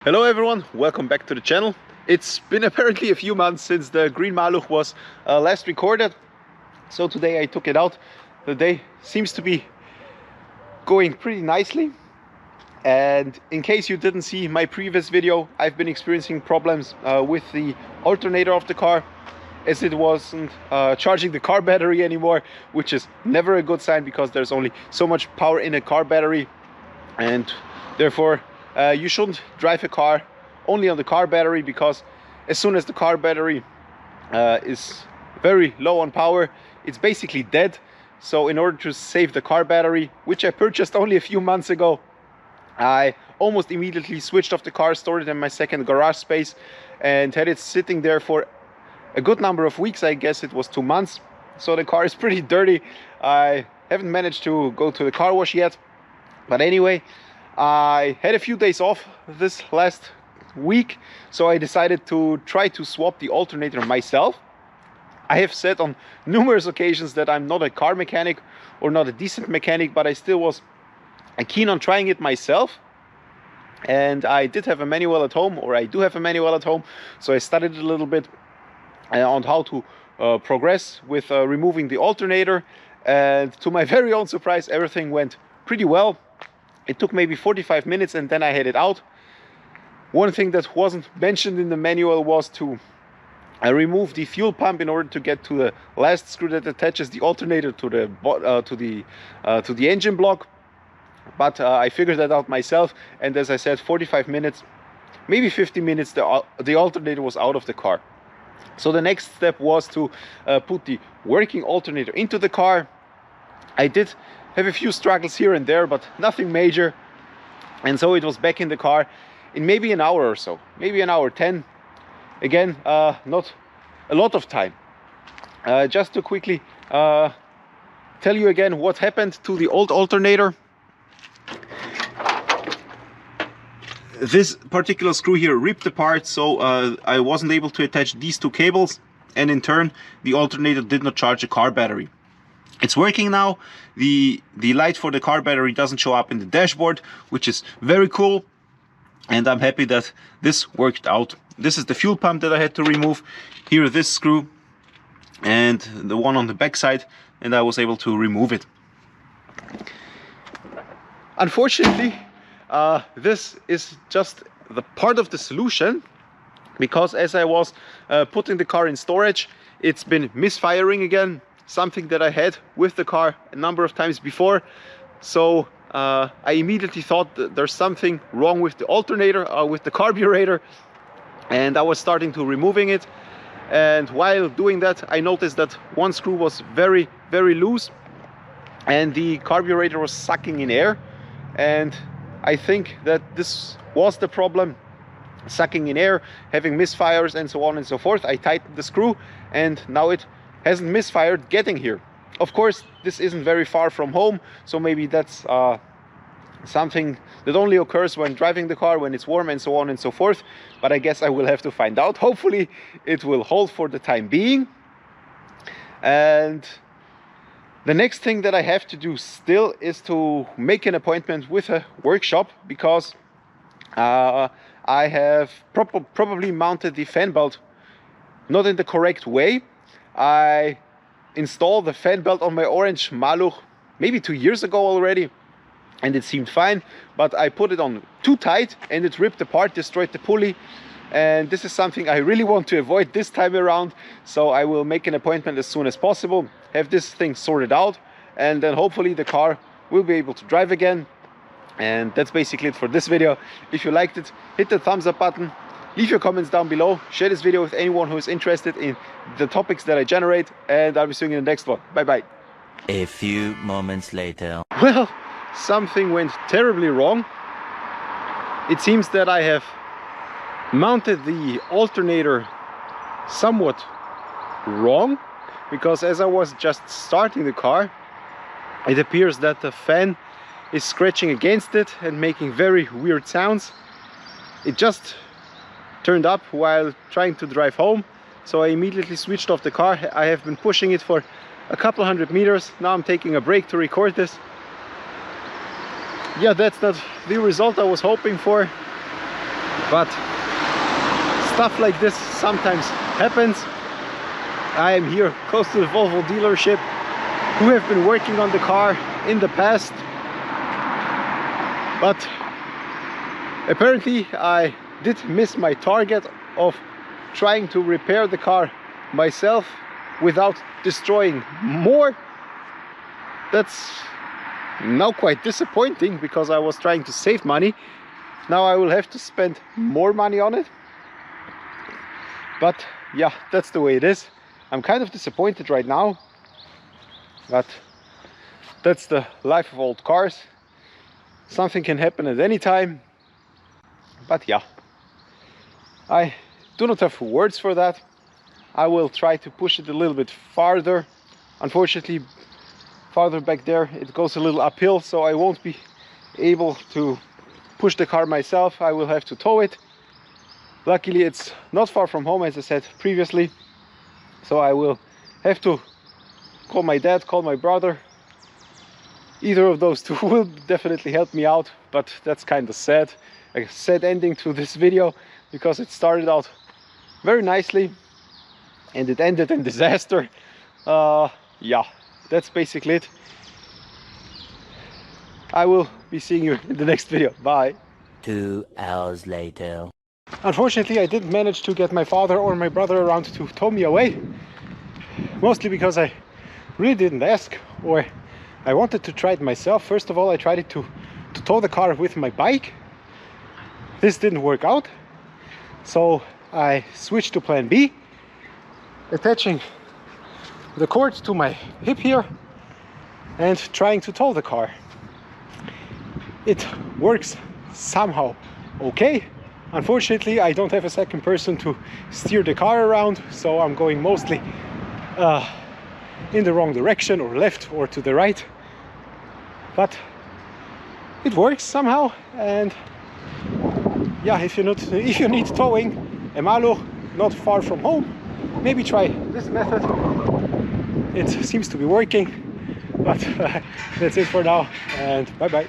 Hello everyone, welcome back to the channel. It's been apparently a few months since the green Maluch was last recorded. So today I took it out. The day seems to be going pretty nicely. And in case you didn't see my previous video, I've been experiencing problems with the alternator of the car, as it wasn't charging the car battery anymore, which is never a good sign because there's only so much power in a car battery, and therefore you shouldn't drive a car only on the car battery, because as soon as the car battery is very low on power, it's basically dead. So in order to save the car battery, which I purchased only a few months ago, I almost immediately switched off the car, stored it in my second garage space, and had it sitting there for a good number of weeks. I guess it was 2 months. So the car is pretty dirty. I haven't managed to go to the car wash yet. But anyway, I had a few days off this last week, so I decided to try to swap the alternator myself. I have said on numerous occasions that I'm not a car mechanic or not a decent mechanic, but I still was keen on trying it myself. And I did have a manual at home, or I do have a manual at home, so I studied a little bit on how to progress with removing the alternator. And to my very own surprise, everything went pretty well. It took maybe 45 minutes and then I had it out. One thing that wasn't mentioned in the manual was to remove the fuel pump in order to get to the last screw that attaches the alternator to the engine block. But I figured that out myself, and as I said, 45 minutes, maybe 50 minutes, the alternator was out of the car. So the next step was to put the working alternator into the car. I did have a few struggles here and there, but nothing major. And so it was back in the car in maybe an hour or so, maybe an hour 10. Again, not a lot of time. Just to quickly tell you again what happened to the old alternator. This particular screw here ripped apart, so I wasn't able to attach these two cables, and in turn the alternator did not charge the car battery. It's working now. The light for the car battery doesn't show up in the dashboard, which is very cool, and I'm happy that this worked out. This is the fuel pump that I had to remove. Here, this screw and the one on the back side, and I was able to remove it. Unfortunately, this is just the part of the solution, because as I was putting the car in storage, it's been misfiring again, something that I had with the car a number of times before. So I immediately thought that there's something wrong with the alternator, with the carburetor, and I was starting to removing it. And while doing that, I noticed that one screw was very, very loose, and the carburetor was sucking in air. And I think that this was the problem, sucking in air, having misfires and so on and so forth. I tightened the screw, and now it hasn't misfired getting here. Of course, this isn't very far from home, so maybe that's something that only occurs when driving the car, when it's warm and so on and so forth. But I guess I will have to find out. Hopefully it will hold for the time being. And the next thing that I have to do still is to make an appointment with a workshop, because I have probably mounted the fan belt not in the correct way. I installed the fan belt on my orange Maluch maybe 2 years ago already, and it seemed fine, but I put it on too tight and it ripped apart, destroyed the pulley. And this is something I really want to avoid this time around, so I will make an appointment as soon as possible, have this thing sorted out, and then hopefully the car will be able to drive again. And that's basically it for this video. If you liked it, hit the thumbs up button, leave your comments down below, share this video with anyone who is interested in the topics that I generate, and I'll be seeing you in the next one. Bye bye. A few moments later. Well, something went terribly wrong. It seems that I have mounted the alternator somewhat wrong, because as I was just starting the car, it appears that the fan is scratching against it and making very weird sounds. It just turned up while trying to drive home, so I immediately switched off the car. I have been pushing it for a couple hundred meters. Now I'm taking a break to record this. Yeah, that's not the result I was hoping for. but stuff like this sometimes happens. I am here close to the Volvo dealership, who have been working on the car in the past, but apparently I did miss my target of trying to repair the car myself without destroying more. That's now quite disappointing, because I was trying to save money. Now I will have to spend more money on it. But yeah, that's the way it is. I'm kind of disappointed right now, but that's the life of old cars. Something can happen at any time. But yeah, I do not have words for that. I will try to push it a little bit farther. Unfortunately, farther back there it goes a little uphill, so I won't be able to push the car myself. I will have to tow it. Luckily it's not far from home, as I said previously, so I will have to call my dad, call my brother. Either of those two will definitely help me out, but that's kind of sad. A sad ending to this video, because it started out very nicely and it ended in disaster. Yeah, that's basically it. I will be seeing you in the next video. Bye. 2 hours later. Unfortunately, I didn't manage to get my father or my brother around to tow me away. Mostly because I really didn't ask, or I wanted to try it myself. First of all, I tried to tow the car with my bike. This didn't work out. So I switched to plan B, attaching the cord to my hip here and trying to tow the car. It works somehow okay. Unfortunately, I don't have a second person to steer the car around, so I'm going mostly in the wrong direction, or left or to the right. But it works somehow. And yeah, if you need towing a Maluch not far from home, maybe try this method. It seems to be working. But that's it for now, and bye bye.